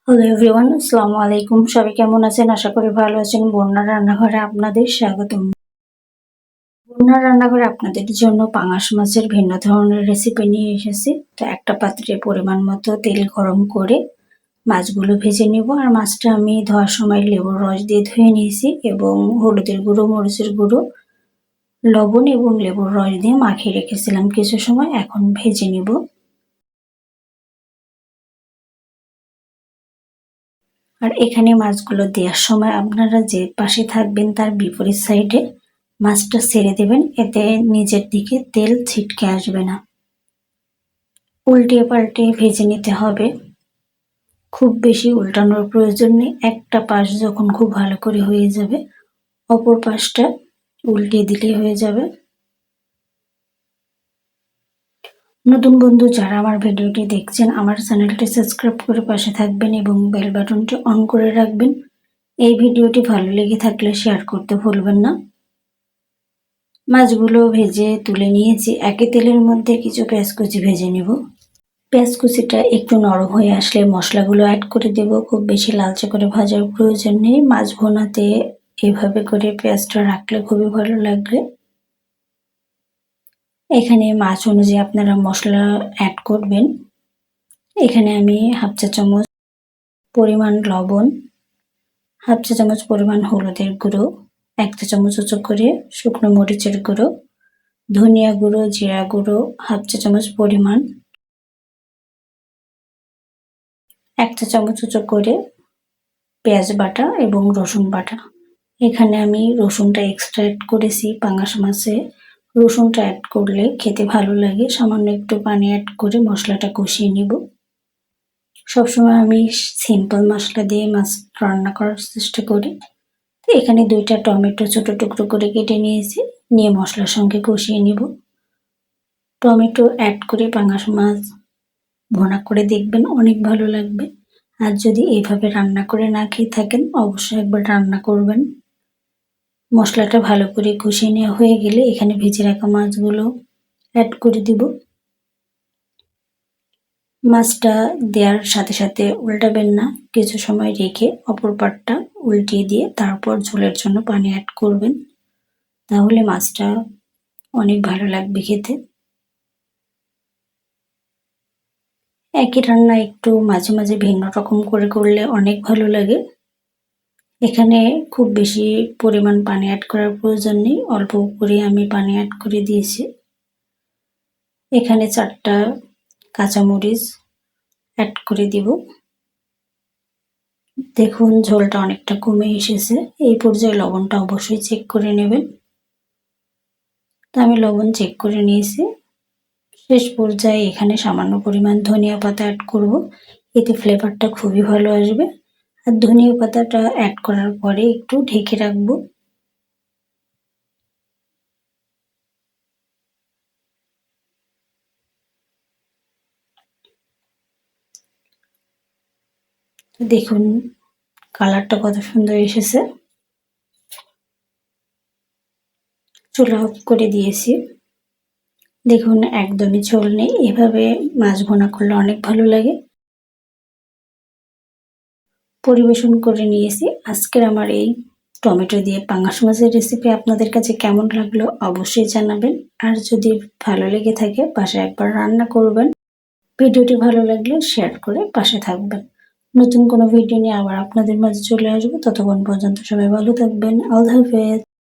Hello everyone, আসসালামু আলাইকুম। সবাই কেমন আছেন? আশা করি ভালো আছেন। বন্যার রান্নাঘরে আপনাদের স্বাগতম। বন্যার রান্নাঘরে আপনাদের জন্য পাঙাশ মাছের ভিন্ন ধরনের রেসিপি নিয়ে এসেছি। তো একটা পাত্রে পরিমাণ মতো তেল গরম করে মাছগুলো ভেজে নেব। আর মাছটা আমি ধোয়ার সময় লেবুর রস দিয়ে ধুয়ে নিয়েছি এবং হলুদের গুঁড়ো, মরিচের গুঁড়ো, লবণ এবং লেবুর রস দিয়ে মাখিয়ে রেখেছিলাম কিছু সময়। এখন ভেজে নেব। আর এখানে মাছগুলো দেওয়ার সময় আপনারা যে পাশে থাকবেন তার বিপরীত সাইডে মাছটা ছেড়ে দেবেন, এতে নিচের দিকে তেল ছিটকে আসবে না। উল্টিয়ে পাল্টে ভেজে নিতে হবে। খুব বেশি উল্টানোর প্রয়োজন নেই। একটা পাশ যখন খুব ভালো করে হয়ে যাবে, অপর পাশটা উল্টিয়ে দিলেই হয়ে যাবে। নতুন বন্ধু যারা আমার ভিডিওটি দেখছেন, আমার চ্যানেলটি সাবস্ক্রাইব করে পাশে থাকবেন এবং বেল বাটনটি অন করে রাখবেন। এই ভিডিওটি ভালো লেগে থাকলে শেয়ার করতে ভুলবেন না। মাছগুলো ভেজে তুলে নিয়েছি। একই তেলের মধ্যে কিছু পেঁয়াজ কুচি ভেজে নেব। পেঁয়াজ কুচিটা একটু নরম হয়ে আসলে মশলাগুলো অ্যাড করে দেব। খুব বেশি লালচে করে ভাজার প্রয়োজন নেই। মাছ ভুনাতে এভাবে করে পেঁয়াজটা রাখলে খুবই ভালো লাগবে। এখানে মাছ অনুযায়ী আপনারা মশলা অ্যাড করবেন। এখানে আমি হাফ চা চামচ পরিমাণ লবণ, হাফ চা চামচ পরিমাণ হলুদের গুঁড়ো, 1 চা চামচ উঁচু করে শুকনো মরিচের গুঁড়ো, ধনিয়া গুঁড়ো, জিরা গুঁড়ো হাফ চা চামচ পরিমাণ, 1 চা চামচ উঁচু করে পেঁয়াজ বাটা এবং রসুন বাটা। এখানে আমি রসুনটা এক্সট্রা অ্যাড করেছি। পাঙাশ মাছে রসুনটা অ্যাড করলে খেতে ভালো লাগে। সামান্য একটু পানি অ্যাড করে মশলাটা কষিয়ে নিব। সবসময় আমি সিম্পল মশলা দিয়ে মাছ রান্না করার চেষ্টা করি। এখানে 2টা টমেটো ছোট টুকরো করে কেটে নিয়েছি, নিয়ে মশলার সঙ্গে কষিয়ে নিব। টমেটো অ্যাড করে পাঙাশ মাছ ভুনা করে দেখবেন, অনেক ভালো লাগবে। আর যদি এইভাবে রান্না করে না খেয়ে থাকেন, অবশ্যই একবার রান্না করবেন। মশলাটা ভালো করে কষিয়ে নেওয়া হয়ে গেলে এখানে ভেজে রাখা মাছগুলো অ্যাড করে দিব। মাছটা দেওয়ার সাথে সাথে উল্টাবেন না, কিছু সময় রেখে অপর পাটটা উল্টিয়ে দিয়ে তারপর ঝোলের জন্য পানি অ্যাড করবেন। তাহলে মাছটা অনেক ভালো লাগবে খেতে। একই রান্না একটু মাঝে মাঝে ভিন্ন রকম করে করলে অনেক ভালো লাগে। এখানে খুব বেশি পরিমাণ পানি অ্যাড করার প্রয়োজন নেই, অল্প করে আমি পানি অ্যাড করে দিয়েছি। এখানে 4টা কাঁচামরিচ অ্যাড করে দিব। দেখুন ঝোলটা অনেকটা কমে এসেছে। এই পর্যায়ে লবণটা অবশ্যই চেক করে নেবেন। তো আমি লবণ চেক করে নিয়েছি। শেষ পর্যায়ে এখানে সামান্য পরিমাণ ধনিয়া পাতা অ্যাড করব, এতে ফ্লেভারটা খুবই ভালো আসবে। আর ধনিয়া পাতাটা অ্যাড করার পরে একটু ঢেকে রাখবো। দেখুন কালারটা কত সুন্দর এসেছে। চুলা অফ করে দিয়েছি। দেখুন একদমই ঝোল নেই। এভাবে মাছ ভুনা করলে অনেক ভালো লাগে। পরিবেশন করে নিয়েছি। আজকের আমার এই টমেটো দিয়ে পাঙাশ মাছের রেসিপি আপনাদের কাছে কেমন লাগলো অবশ্যই জানাবেন। আর যদি ভালো লেগে থাকে বাসায় একবার রান্না করবেন। ভিডিওটি ভালো লাগলে শেয়ার করে পাশে থাকবেন। নতুন কোনো ভিডিও নিয়ে আবার আপনাদের মাঝে চলে আসবো। ততক্ষণ পর্যন্ত সবাই ভালো থাকবেন। আল্লাহ হাফেজ।